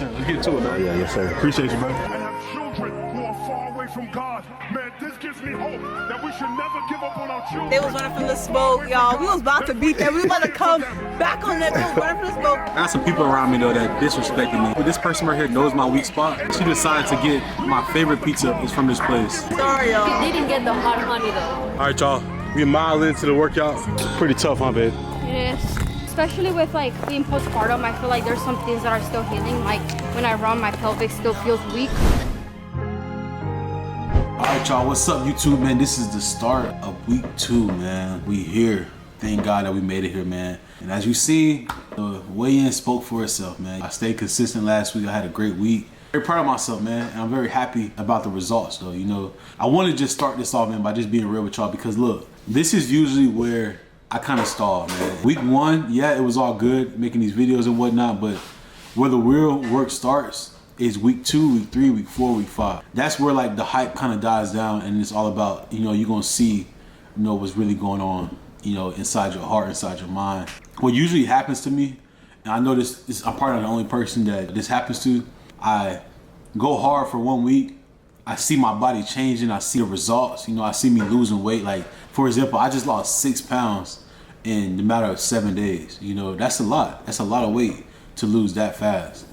saying? Let's get to it, man. Yeah, yes, sir. Appreciate you, brother. And have children who are far away from God. Man, this gives me hope that we should never give up on our children. They was running from the smoke, y'all. We was about to beat them. We was about to come back on them. They was running from the smoke. I got some people around me, though, that disrespected me. But this person right here knows my weak spot. She decided to get my favorite pizza is from this place. Sorry, y'all. You didn't get the hot honey, though. All right, y'all. We a mile into the workout. Pretty tough, huh, babe? It is. Especially with like being postpartum, I feel like there's some things that are still healing. Like when I run, my pelvic still feels weak. All right, y'all. What's up, YouTube, man? This is the start of week 2, man. We here. Thank God that we made it here, man. And as you see, the weigh-in spoke for itself, man. I stayed consistent last week. I had a great week. Very proud of myself, man, and I'm very happy about the results, though. You know, I want to just start this off, man, by just being real with y'all because, look, this is usually where I kind of stall, man. Week 1, yeah, it was all good, making these videos and whatnot, but where the real work starts is week 2, week 3, week 4, week 5. That's where, like, the hype kind of dies down, and it's all about, you know, you're going to see, you know, what's really going on, you know, inside your heart, inside your mind. What usually happens to me, and I know this I'm probably not the only person that this happens to, I go hard for 1 week, I see my body changing, I see the results, you know, I see me losing weight. Like, for example, I just lost 6 pounds in the matter of 7 days. You know, that's a lot. That's a lot of weight to lose that fast.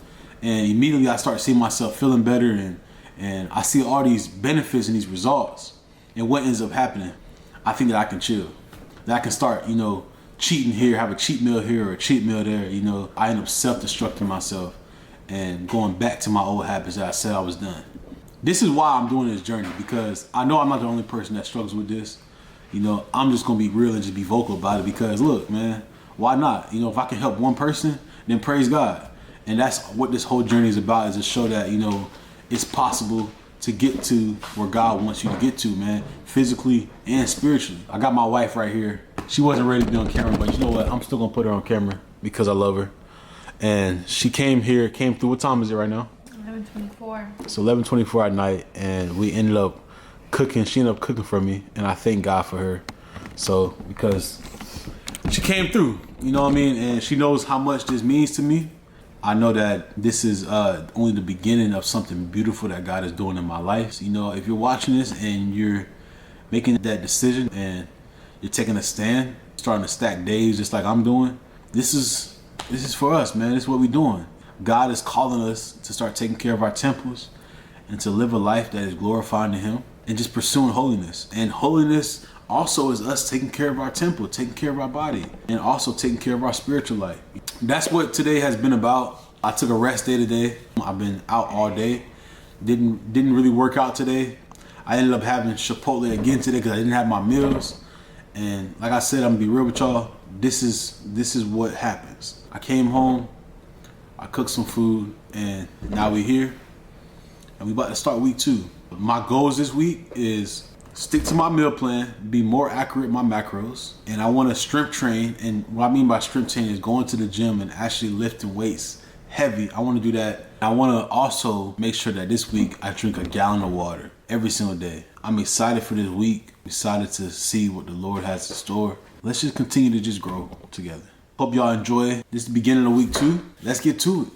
And immediately I start seeing myself feeling better and I see all these benefits and these results. And what ends up happening, I think that I can chill. That I can start, you know, cheating here, have a cheat meal here or a cheat meal there. You know, I end up self-destructing myself and going back to my old habits that I said I was done. This is why I'm doing this journey, because I know I'm not the only person that struggles with this. You know, I'm just gonna be real and just be vocal about it because look, man, why not? You know, if I can help one person, then praise God. And that's what this whole journey is about, is to show that, you know, it's possible to get to where God wants you to get to, man, physically and spiritually. I got my wife right here. She wasn't ready to be on camera, but you know what? I'm still gonna put her on camera because I love her. And she came through. What time is it right now? 11:24. It's 11:24 at night, and we ended up cooking. She ended up cooking for me, and I thank God for her. So, because she came through, you know what I mean? And she knows how much this means to me. I know that this is only the beginning of something beautiful that God is doing in my life. You know, if you're watching this and you're making that decision and you're taking a stand, starting to stack days just like I'm doing, this is for us, man. This is what we're doing. God is calling us to start taking care of our temples and to live a life that is glorifying to Him and just pursuing holiness. And holiness also is us taking care of our temple, taking care of our body, and also taking care of our spiritual life. That's what today has been about. I took a rest day today. I've been out all day. Didn't really work out today. I ended up having Chipotle again today because I didn't have my meals. And like I said, I'm gonna be real with y'all. This is what happens. I came home, I cooked some food, and now we're here. And we about to start week 2. My goals this week is stick to my meal plan, be more accurate in my macros, and I want to strength train. And what I mean by strength training is going to the gym and actually lifting weights heavy. I want to do that. I want to also make sure that this week I drink a gallon of water every single day. I'm excited for this week. I'm excited to see what the Lord has in store. Let's just continue to just grow together. Hope y'all enjoy. This is the beginning of week 2. Let's get to it.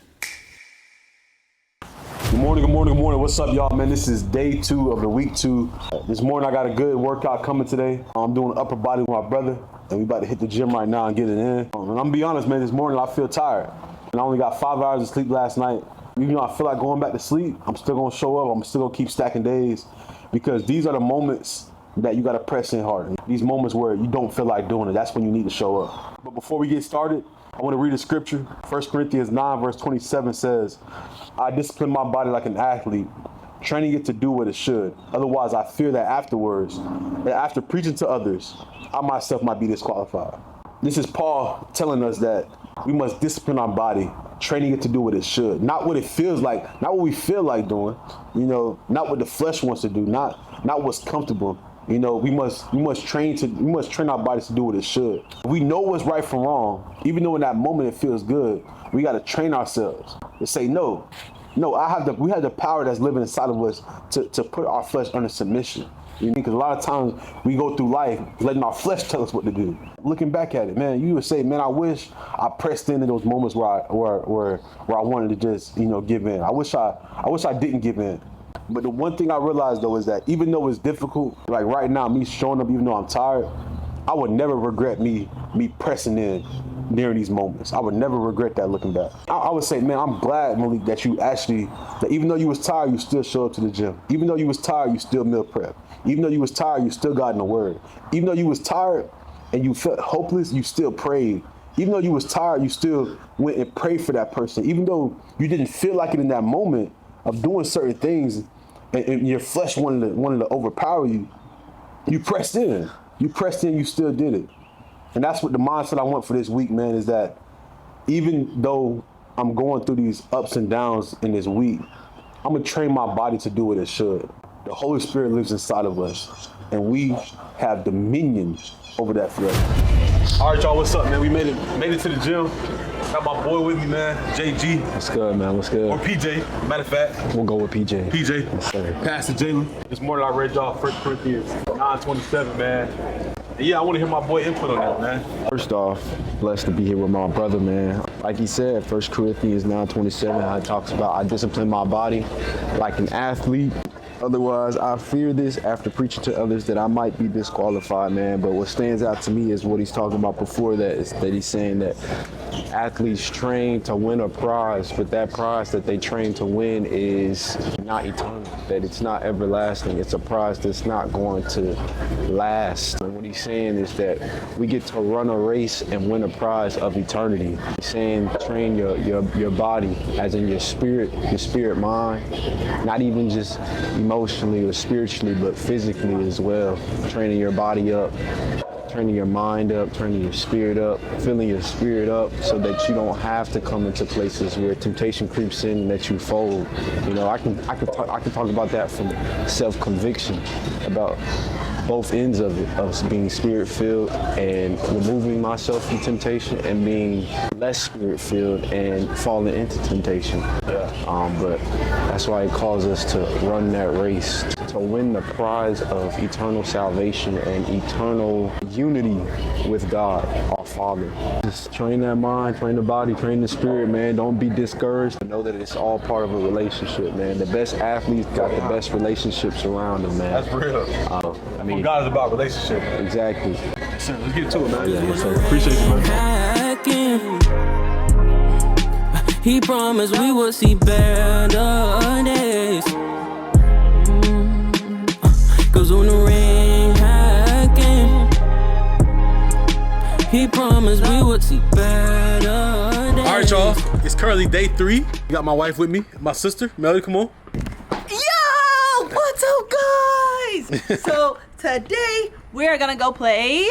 Good morning, good morning, good morning. What's up, y'all, man? This is day 2 of the week 2. This morning I got a good workout coming today. I'm doing upper body with my brother, and we about to hit the gym right now and get it in. And I'm gonna be honest, man, this morning I feel tired. And I only got 5 hours of sleep last night. Even though I feel like going back to sleep, I'm still gonna show up. I'm still gonna keep stacking days, because these are the moments that you gotta press in hard. These moments where you don't feel like doing it, that's when you need to show up. But before we get started, I want to read a scripture. 1 Corinthians 9 verse 27 says, I discipline my body like an athlete, training it to do what it should. Otherwise, I fear that afterwards, that after preaching to others, I myself might be disqualified. This is Paul telling us that we must discipline our body, training it to do what it should. Not what it feels like, not what we feel like doing, you know, not what the flesh wants to do, not what's comfortable. You know, we must train our bodies to do what it should. We know what's right from wrong. Even though in that moment it feels good, we got to train ourselves to say no. We have the power that's living inside of us to put our flesh under submission. Because a lot of times we go through life letting our flesh tell us what to do. Looking back at it, man, you would say, man, I wish I pressed into those moments where I wanted to just, give in. I wish I didn't give in. But the one thing I realized though is that even though it's difficult, like right now, me showing up even though I'm tired, I would never regret me pressing in during these moments. I would never regret that looking back. I would say, man, I'm glad, Malik, that even though you was tired, you still show up to the gym. Even though you was tired, you still meal prep. Even though you was tired, you still got in the word. Even though you was tired and you felt hopeless, you still prayed. Even though you was tired, you still went and prayed for that person. Even though you didn't feel like it in that moment of doing certain things and your flesh wanted to overpower you, you pressed in. You pressed in, you still did it. And that's what the mindset I want for this week, man, is that even though I'm going through these ups and downs in this week, I'm gonna train my body to do what it should. The Holy Spirit lives inside of us, and we have dominion over that flesh. All right, y'all, what's up, man? We made it to the gym. Got my boy with me, man, JG. What's good, man? What's good? Or PJ, matter of fact. We'll go with PJ. PJ. Yes, sir. Pastor Jalen. This morning I read y'all 1 Corinthians 9:27, man. And yeah, I want to hear my boy input on that, man. First off, blessed to be here with my brother, man. Like he said, 1 Corinthians 9:27, how it talks about I discipline my body like an athlete. Otherwise, I fear this after preaching to others that I might be disqualified, man. But what stands out to me is what he's talking about before that, is that he's saying that athletes train to win a prize, but that prize that they train to win is not eternal, that it's not everlasting. It's a prize that's not going to last. And what he's saying is that we get to run a race and win a prize of eternity. He's saying train your body, as in your spirit mind, not even just emotionally or spiritually, but physically as well. Training your body up, training your mind up, training your spirit up, filling your spirit up so that you don't have to come into places where temptation creeps in and that you fold. I can talk about that from self-conviction, about both ends of it, of being spirit-filled and removing myself from temptation, and being less spirit-filled and falling into temptation. But that's why it calls us to run that race, to win the prize of eternal salvation and eternal unity with God, our Father. Just train that mind, train the body, train the spirit, man. Don't be discouraged. Know that it's all part of a relationship, man. The best athletes got the best relationships around them, man. That's real. God is about relationship. Exactly. Let's get to it, man. Yes, sir. Appreciate you, man. He promised we would see better days. Cause when the rain hacking, he promised we would see better days. All right, y'all. It's currently day 3. You got my wife with me, my sister, Malik, come on. Yo, what's up, guys? So today we're gonna go play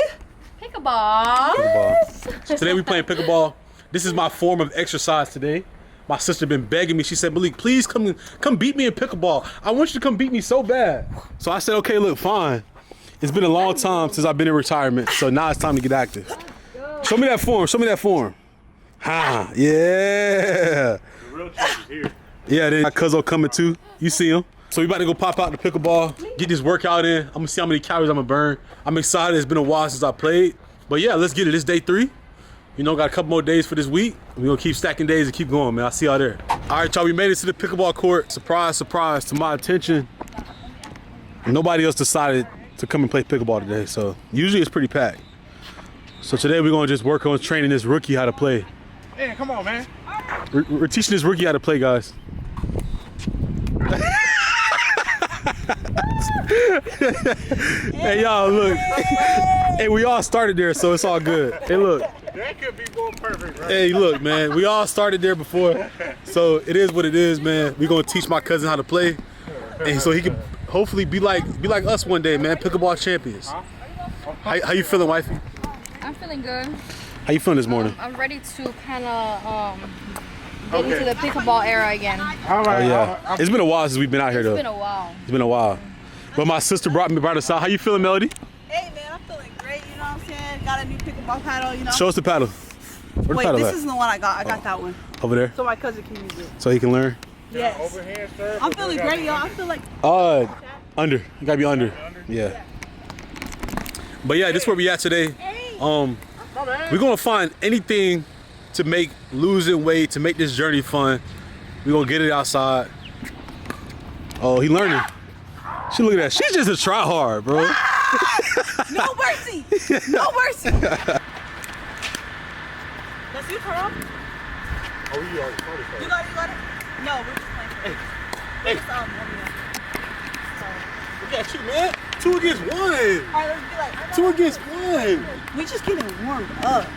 Pickleball. Yes. Today we playing pickleball. This is my form of exercise today. My sister been begging me. She said, Malik, please come beat me in pickleball. I want you to come beat me so bad. So I said, okay, look, fine. It's been a long time since I've been in retirement, so now it's time to get active. Show me that form. Show me that form. Ha, yeah. The real trick is here. Yeah, then my cousin coming too. You see him. So we about to go pop out the pickleball, get this workout in. I'm gonna see how many calories I'm gonna burn. I'm excited. It's been a while since I played. But yeah, let's get it. It's day 3. Got a couple more days for this week. We're gonna keep stacking days and keep going, man. I'll see y'all there. All right, y'all, we made it to the pickleball court. Surprise, surprise, to my attention. Nobody else decided to come and play pickleball today, so usually it's pretty packed. So today we're gonna just work on training this rookie how to play. Man, come on, man. We're teaching this rookie how to play, guys. Hey, y'all, look. Hey, we all started there, so it's all good. Hey, look. That could be more perfect, right? Hey, look, man. We all started there before, so it is what it is, man. We're gonna teach my cousin how to play, and so he can hopefully be like us one day, man. Pickleball champions. How you feeling, wifey? I'm feeling good. How you feeling this morning? I'm ready to kind of get into the pickleball era again. All right. Oh, yeah. It's been a while since we've been out here, though. It's been a while. It's been a while. But my sister brought us out. How you feeling, Melody? Hey man, I'm feeling great, you know what I'm saying? Got a new pickleball paddle, Show us the paddle. Where the Wait, paddle this at? isn't the one I got. I got that one. Over there? So my cousin can use it. So he can learn? Yes. Overhand serve. I'm feeling great, y'all. I feel like Under. You gotta be under. Yeah. But yeah, this is where we at today. We're gonna find anything to make losing weight, to make this journey fun. We're gonna get it outside. Oh, he learning. She look at that. She's just a try hard, bro. No mercy. No mercy. Let's see, Carl. Oh, you already started. You got it? No, we're just playing. Hey. Look at you, man. 2 against 1. All right, let's be like, 2 against 1. we just getting warmed up.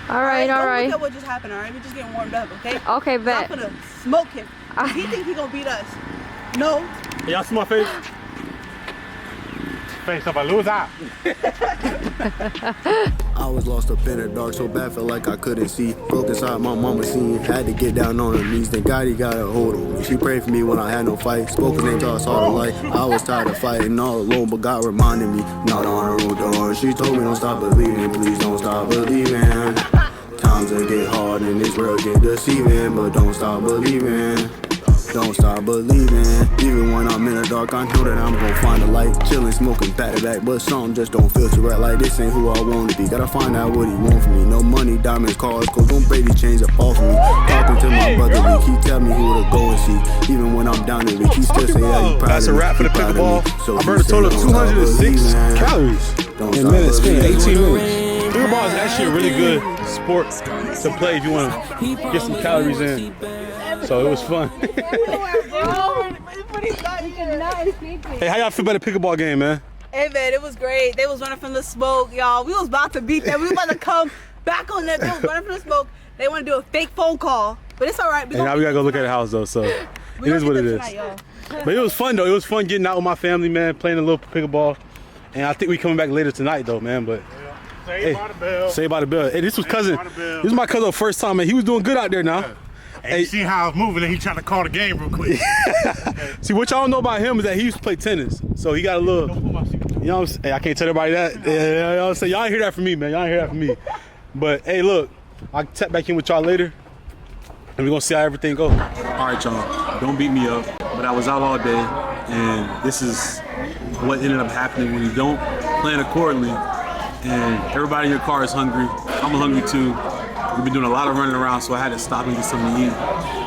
All right. Don't look at what just happened, all right? We just getting warmed up, okay? Okay, I'm bet. gonna smoke him. He think he gonna beat us. No. Hey, y'all see my face? Face up, I lose out. I was lost up in the dark, so bad, felt like I couldn't see. Broke inside my mama scene, had to get down on her knees. Then God, he got a hold on me. She prayed for me when I had no fight. Spoke his name till I saw the light. I was tired of fighting all alone, but God reminded me, not on her own door. She told me don't stop believing, please don't stop believing. Times will get hard and this world get deceiving, but don't stop believing. Don't stop believing. Even when I'm in the dark, I know that I'm gonna find a light. Chillin', smoking back to back, but something just don't feel too right. Like this ain't who I want to be. Gotta find out what he want from me. No money, diamonds, cars, cause don't break these chains up off of me. Talking to my brother, he tell me who to go and see. Even when I'm down in it, he still say that he proud That's of me. a wrap for the pickleball. So I burned a total of 206 calories in minutes, 18 minutes. Pickleball is actually a really good sport to play if you want to get some calories in. So it was fun. Hey, how y'all feel about the pickleball game, man? Hey man, it was great. They was running from the smoke, y'all. We was about to beat them. We was about to come back on them. They was running from the smoke. They want to do a fake phone call, but it's all right. And now we gotta go look at the house though, so it is what it is. But it was fun though. It was fun getting out with my family, man, playing a little pickleball. And I think we coming back later tonight though, man. But Saved by the bell. Saved by the bell. Hey, this was cousin. This was my cousin first time, man. He was doing good out there now. Yeah. Hey, you see how I was moving and he trying to call the game real quick. See, what y'all don't know about him is that he used to play tennis. So he got a little, you know what I'm saying? Hey, I can't tell everybody that. Yeah, you know what I'm saying? Y'all ain't hear that from me, man. Y'all ain't hear that from me. But hey, look, I'll tap back in with y'all later and we're gonna see how everything goes. All right, y'all, don't beat me up, but I was out all day and this is what ended up happening when you don't plan accordingly and everybody in your car is hungry. I'm hungry too. We've been doing a lot of running around, so I had to stop and get something to eat.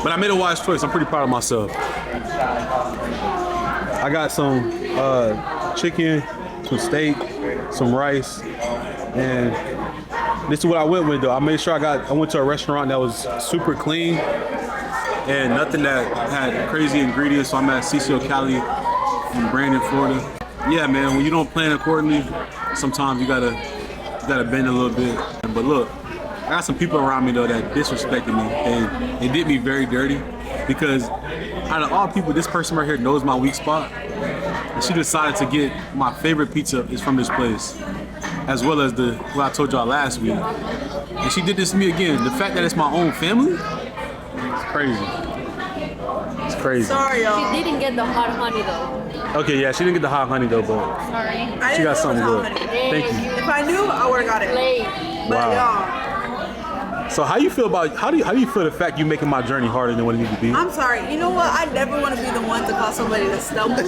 But I made a wise choice. I'm pretty proud of myself. I got some chicken, some steak, some rice, and this is what I went with though. I made sure I went to a restaurant that was super clean and nothing that had crazy ingredients. So I'm at CCO Cali in Brandon, Florida. Yeah, man, when you don't plan accordingly, sometimes you gotta bend a little bit. But look, I got some people around me though that disrespected me and it did me very dirty because out of all people, this person right here knows my weak spot and she decided to get my favorite pizza is from this place as well as what I told y'all last week. And she did this to me again. The fact that it's my own family, it's crazy. It's crazy. Sorry, y'all. She didn't get the hot honey though. Okay, yeah, she didn't get the hot honey though, but Sorry. she got something good. Thank you. If I knew, I would have got it. Late. But Wow. y'all, So how you feel about how do you feel the fact you making my journey harder than what it needs to be? I'm sorry. You know what? I never want to be the one to cause somebody to stumble,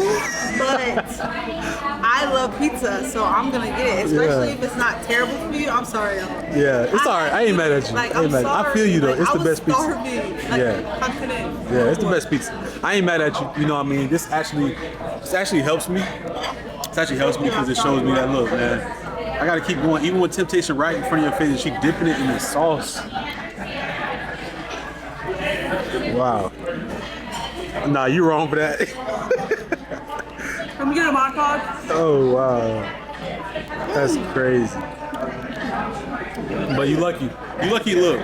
but I love pizza, so I'm gonna get it. Especially if it's not terrible for you. I'm sorry, y'all. Yeah, it's all right. I ain't mad at you. Like, I ain't mad. I feel you though. Like, It's I the was best pizza. starving. Like, Yeah. I couldn't. Yeah, it's the best pizza. I ain't mad at you. You know what I mean? This actually helps me. This actually helps me because it shows me that look, man, I gotta keep going. Even with temptation right in front of your face and she dipping it in the sauce. Wow. Nah, you wrong for that. Can we get a montage? Oh wow. That's crazy. But you lucky. You lucky, look.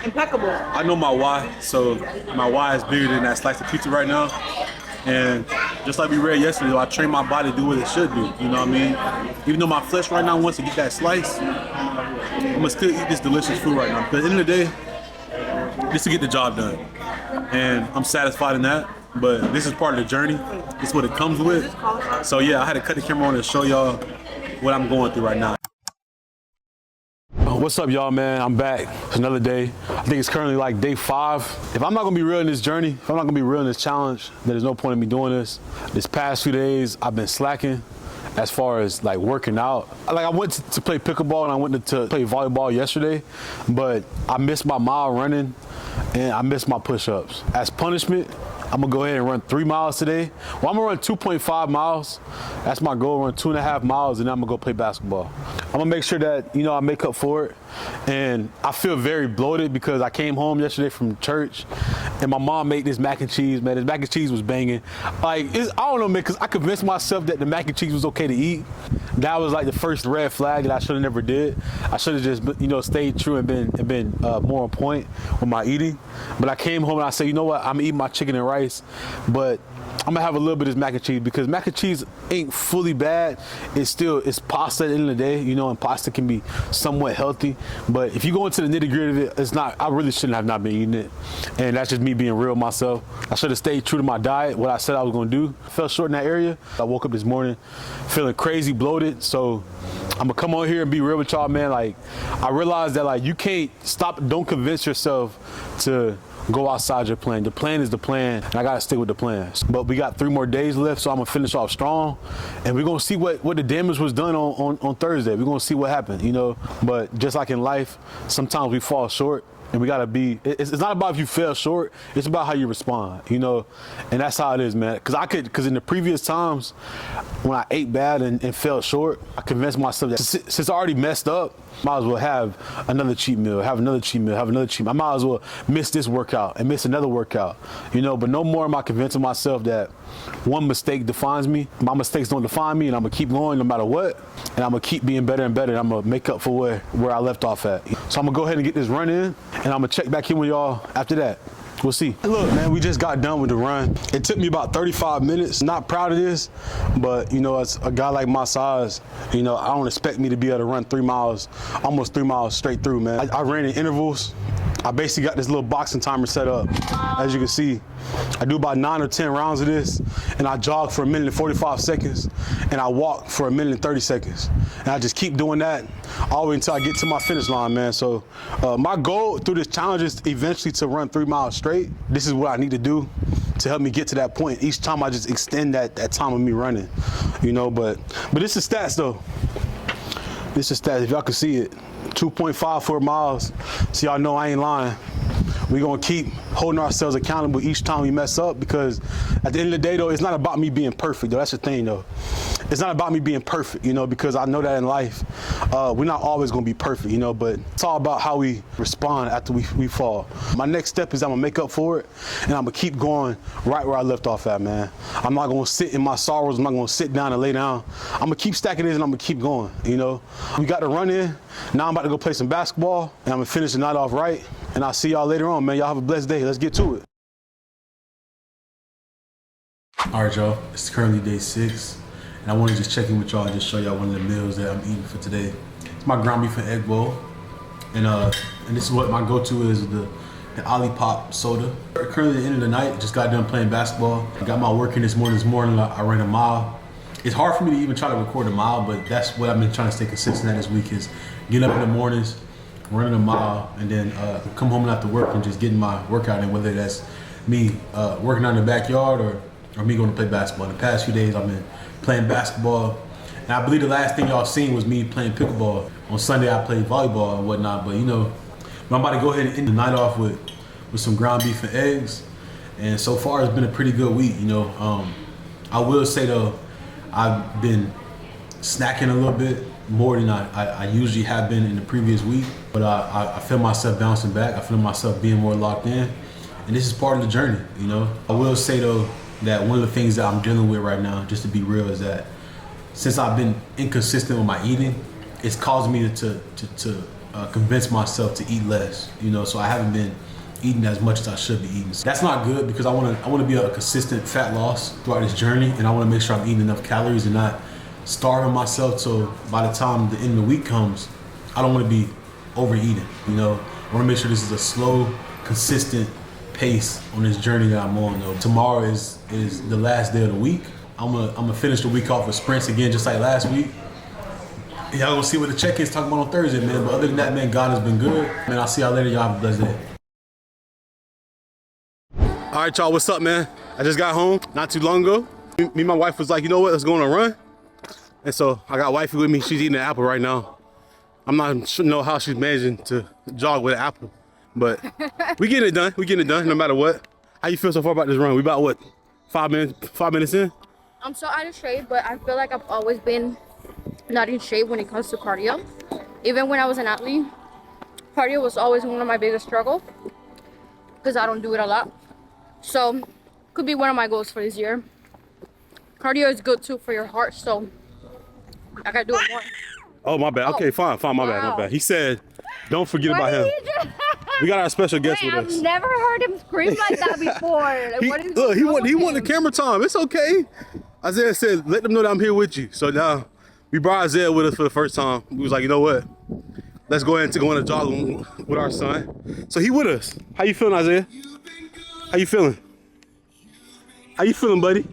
Impeccable. I know my why, so my why is bigger than that slice of pizza right now. And just like we read yesterday, I train my body to do what it should do. You know what I mean? Even though my flesh right now wants to get that slice, I'm gonna still eat this delicious food right now. But at the end of the day, just to get the job done. And I'm satisfied in that. But this is part of the journey. This is what it comes with. So yeah, I had to cut the camera on and show y'all what I'm going through right now. What's up, y'all, man? I'm back. It's another day. I think it's currently like day 5. If I'm not gonna be real in this journey, if I'm not gonna be real in this challenge, then there's no point in me doing this. This past few days, I've been slacking. as far as like working out. Like I went to play pickleball and I went to play volleyball yesterday, but I missed my mile running and I missed my push-ups. As punishment, I'm gonna go ahead and run 3 miles today. Well, I'm gonna run 2.5 miles. That's my goal, run 2.5 miles, and then I'm gonna go play basketball. I'm gonna make sure that, I make up for it. And I feel very bloated because I came home yesterday from church and my mom made this mac and cheese, man. This mac and cheese was banging. Like, I don't know, man, because I convinced myself that the mac and cheese was okay to eat. That was like the first red flag that I should have never did. I should have just, stayed true and been more on point with my eating. But I came home and I said, you know what, I'm gonna eat my chicken and rice, but I'm gonna have a little bit of this mac and cheese because mac and cheese ain't fully bad. It's pasta at the end of the day, and pasta can be somewhat healthy. But if you go into the nitty gritty of it, it's not. I really shouldn't have not been eating it, and that's just me being real myself. I should have stayed true to my diet, what I said I was gonna do. I fell short in that area. I woke up this morning feeling crazy bloated, so I'm gonna come on here and be real with y'all, man. Like, I realized that you can't stop. Don't convince yourself to go outside your plan. The plan is the plan, and I gotta stick with the plan. But we got 3 more days left, so I'm gonna finish off strong, and we're gonna see what the damage was done on Thursday. We're gonna see what happened, But just like in life, sometimes we fall short. And we gotta be, it's not about if you fell short, it's about how you respond, And that's how it is, man. Cause in the previous times, when I ate bad and fell short, I convinced myself that since I already messed up, might as well have another cheat meal, have another cheat meal, have another cheat meal. I might as well miss this workout and miss another workout, But no more am I convincing myself that one mistake defines me. My mistakes don't define me, and I'm gonna keep going no matter what. And I'm gonna keep being better and better, and I'm gonna make up for where I left off at. So I'm gonna go ahead and get this run in, and I'm gonna check back in with y'all after that. We'll see. Look, man, we just got done with the run. It took me about 35 minutes. Not proud of this, but as a guy like my size, I don't expect me to be able to run 3 miles, almost 3 miles straight through, man. I ran in intervals. I basically got this little boxing timer set up. As you can see, I do about 9 or 10 rounds of this, and I jog for 1 minute and 45 seconds, and I walk for 1 minute and 30 seconds. And I just keep doing that all the way until I get to my finish line, man. So my goal through this challenge is eventually to run 3 miles straight. This is what I need to do to help me get to that point. Each time I just extend that time of me running, but this is stats though. This is stats, if y'all can see it. 2.54 miles, so y'all know I ain't lying. We're gonna keep holding ourselves accountable each time we mess up, because at the end of the day though, it's not about me being perfect though. That's the thing though. It's not about me being perfect, because I know that in life, we're not always gonna be perfect, but it's all about how we respond after we fall. My next step is I'm gonna make up for it, and I'm gonna keep going right where I left off at, man. I'm not gonna sit in my sorrows. I'm not gonna sit down and lay down. I'm gonna keep stacking this, and I'm gonna keep going, We got to run in. Now I'm about to go play some basketball, and I'm gonna finish the night off right, and I'll see y'all later on, man. Y'all have a blessed day. Let's get to it. All right, y'all. It's currently day 6. And I want to just check in with y'all and just show y'all one of the meals that I'm eating for today. It's my ground beef and egg bowl. And this is what my go-to is, the Olipop soda. Currently at the end of the night, just got done playing basketball. I got my work in this morning. I ran a mile. It's hard for me to even try to record a mile, but that's what I've been trying to stay consistent at this week, is getting up in the mornings, running a mile, and then come home after work and just getting my workout in, whether that's me working out in the backyard or me going to play basketball. In the past few days, I've been playing basketball, and I believe the last thing y'all seen was me playing pickleball. On Sunday I played volleyball and whatnot, but I'm about to go ahead and end the night off with some ground beef and eggs, and so far it's been a pretty good week. I will say though, I've been snacking a little bit more than I usually have been in the previous week, but I feel myself bouncing back. I feel myself being more locked in, and this is part of the journey. I will say though, that one of the things that I'm dealing with right now, just to be real, is that since I've been inconsistent with my eating, it's caused me to convince myself to eat less. So I haven't been eating as much as I should be eating. That's not good, because I want to be a consistent fat loss throughout this journey, and I want to make sure I'm eating enough calories and not starving myself. So by the time the end of the week comes, I don't want to be overeating. I want to make sure this is a slow, consistent pace on this journey that I'm on though. Tomorrow is the last day of the week. I'm gonna finish the week off with sprints again, just like last week. Y'all gonna see what the check-in's talking about on Thursday, man. But other than that, man, God has been good. Man, I'll see y'all later. Y'all have a blessed day. All right, y'all, what's up, man? I just got home not too long ago. Me and my wife was like, you know what, let's go on a run. And so I got wifey with me. She's eating an apple right now. I'm not sure know how she's managing to jog with an apple, but we getting it done. We getting it done no matter what. How you feel so far about this run? We about what? 5 minutes in? I'm so out of shape, but I feel like I've always been not in shape when it comes to cardio. Even when I was an athlete, cardio was always one of my biggest struggles because I don't do it a lot. So could be one of my goals for this year. Cardio is good too for your heart, so I gotta do it more. Oh, my bad. Okay, fine, my bad. He said, don't forget about him. We got our special guest with us. I've never heard him scream like that before. Like, He wanted camera time. It's okay. Isaiah said, let them know that I'm here with you. So now we brought Isaiah with us for the first time. We was like, you know what? Let's go ahead and go on a jog with our son. So he with us. How you feeling, Isaiah? How you feeling? How you feeling, buddy?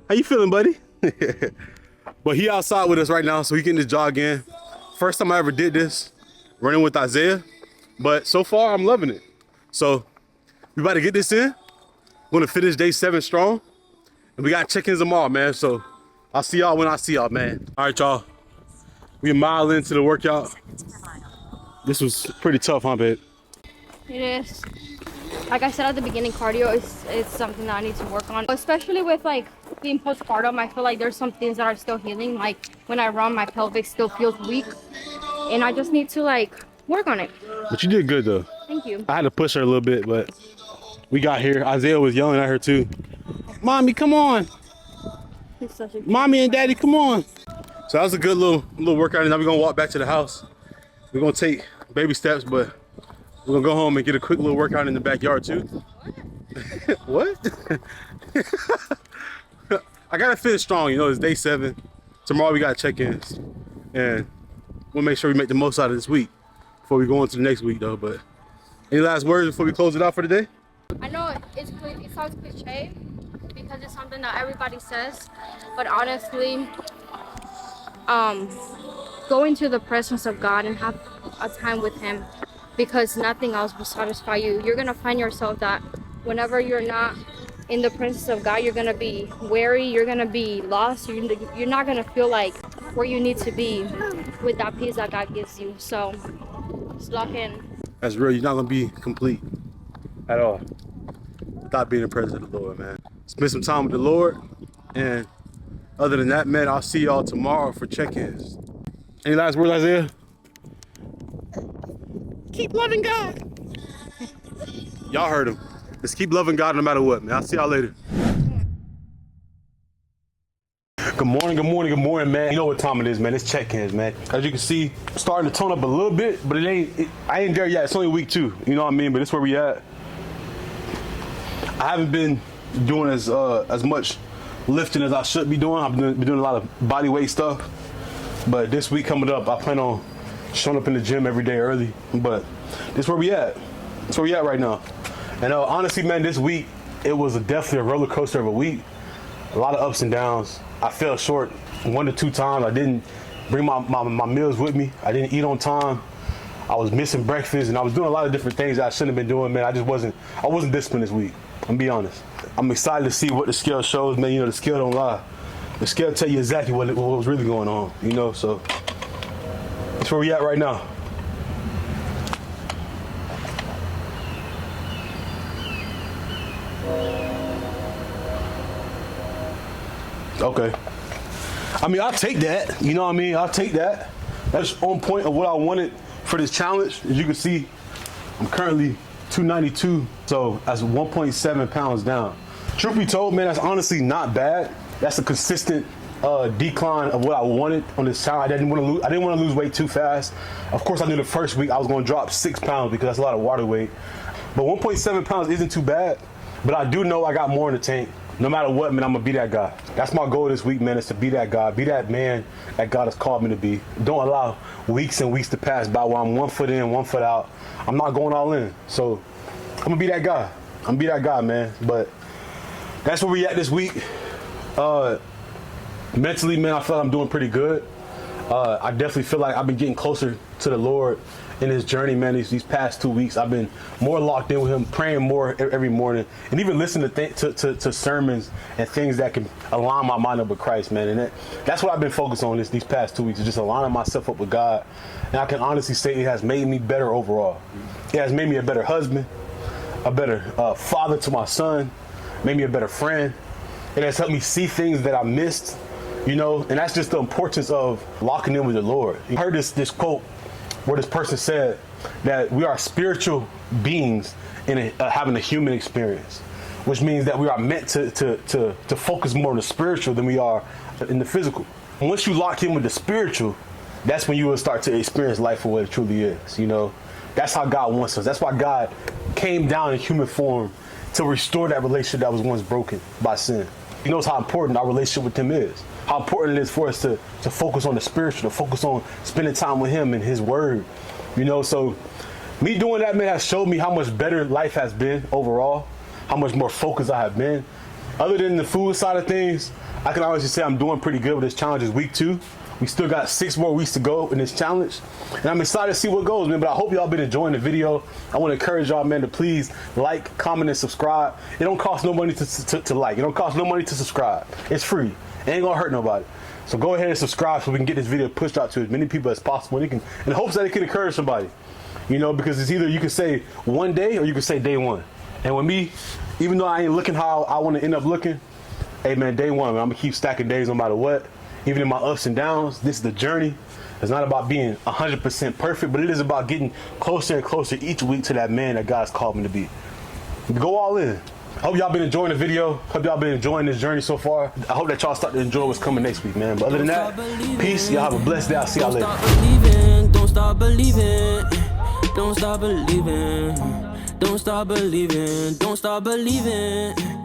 How you feeling, buddy? But he outside with us right now, so he can just jog in. First time I ever did this, running with Isaiah. But so far, I'm loving it. So we about to get this in. We're gonna finish day 7 strong. And we got check-ins tomorrow, man. So I'll see y'all when I see y'all, man. All right, y'all. We a mile into the workout. This was pretty tough, huh, babe? It is. Like I said at the beginning, cardio is something that I need to work on. Especially with like being postpartum, I feel like there's some things that are still healing. Like when I run, my pelvic still feels weak. And I just need to like work on it. But you did good though. Thank you. I had to push her a little bit, but we got here. Isaiah was yelling at her too. Mommy, come on. He's such a Mommy and Daddy, come on. So that was a good little workout. And now we're gonna walk back to the house. We're gonna take baby steps, but we're gonna go home and get a quick little workout in the backyard too. What? I gotta finish strong, you know, it's day 7. Tomorrow we got check-ins. And we'll make sure we make the most out of this week before we go into the next week though. But any last words before we close it out for the day? I know it sounds cliche because it's something that everybody says, but honestly, go into the presence of God and have a time with Him, because nothing else will satisfy you. You're gonna find yourself that whenever you're not in the presence of God, you're gonna be weary, you're gonna be lost, you're not gonna feel like where you need to be with that peace that God gives you. So just lock in. That's real. You're not gonna be complete at all without being in the presence of the Lord, man. Spend some time with the Lord, and other than that, man, I'll see y'all tomorrow for check-ins. Any last words, Isaiah? Keep loving God. Y'all heard him. Just keep loving God no matter what, man. I'll see y'all later. Good morning, man. You know what time it is, man. It's check-ins, man. As you can see, I'm starting to tone up a little bit, but I ain't there yet. It's only week 2, you know what I mean? But it's where we at. I haven't been doing as much lifting as I should be doing. I've been doing a lot of body weight stuff. But this week coming up, I plan on showing up in the gym every day early. But this is where we at. That's where we at right now. And honestly, man, this week, it was definitely a roller coaster of a week. A lot of ups and downs. I fell short 1 to 2 times. I didn't bring my meals with me. I didn't eat on time. I was missing breakfast, and I was doing a lot of different things that I shouldn't have been doing, man. I wasn't disciplined this week. I'm gonna be honest. I'm excited to see what the scale shows, man. You know, the scale don't lie. The scale tell you exactly what was really going on, you know, so that's where we at right now. Okay. I mean, I'll take that. You know what I mean? I'll take that. That's on point of what I wanted for this challenge. As you can see, I'm currently 292, so that's 1.7 pounds down. Truth be told, man, that's honestly not bad. That's a consistent decline of what I wanted on this challenge. I didn't want to lose weight too fast. Of course, I knew the first week I was going to drop 6 pounds because that's a lot of water weight. But 1.7 pounds isn't too bad. But I do know I got more in the tank. No matter what, man, I'm gonna be that guy. That's my goal this week, man, is to be that guy, be that man that God has called me to be. Don't allow weeks and weeks to pass by where I'm 1 foot in, 1 foot out. I'm not going all in. So I'm gonna be that guy. I'm gonna be that guy, man. But that's where we at this week. Mentally, man, I feel like I'm doing pretty good. I definitely feel like I've been getting closer to the Lord in his journey, man. These past 2 weeks, I've been more locked in with him, praying more every morning, and even listening to sermons and things that can align my mind up with Christ, man. And that's what I've been focused on these past 2 weeks, is just aligning myself up with God. And I can honestly say it has made me better overall. It has made me a better husband, a better father to my son, made me a better friend. It has helped me see things that I missed, you know, and that's just the importance of locking in with the Lord. You heard this quote where this person said that we are spiritual beings in having a human experience, which means that we are meant to focus more on the spiritual than we are in the physical. And once you lock in with the spiritual, that's when you will start to experience life for what it truly is, you know. That's how God wants us. That's why God came down in human form to restore that relationship that was once broken by sin. He knows how important our relationship with him is. How important it is for us to focus on the spiritual, to focus on spending time with him and his word. You know, so me doing that, man, has showed me how much better life has been overall, how much more focused I have been. Other than the food side of things, I can honestly say I'm doing pretty good with this challenge. It's week 2. We still got 6 more weeks to go in this challenge. And I'm excited to see what goes, man. But I hope y'all been enjoying the video. I want to encourage y'all, man, to please like, comment, and subscribe. It don't cost no money to like. It don't cost no money to subscribe. It's free. It ain't gonna hurt nobody. So go ahead and subscribe so we can get this video pushed out to as many people as possible. And in hopes that it can encourage somebody. You know, because it's either you can say one day or you can say day one. And with me, even though I ain't looking how I want to end up looking, hey, man, day one, man, I'm gonna keep stacking days no matter what. Even in my ups and downs, this is the journey. It's not about being 100% perfect, but it is about getting closer and closer each week to that man that God's called me to be. Go all in. I hope y'all been enjoying the video. Hope y'all been enjoying this journey so far. I hope that y'all start to enjoy what's coming next week, man. But other than that, peace. Y'all have a blessed day. I'll see y'all later. Don't stop believing. Don't stop believing. Don't stop believing. Don't stop believing.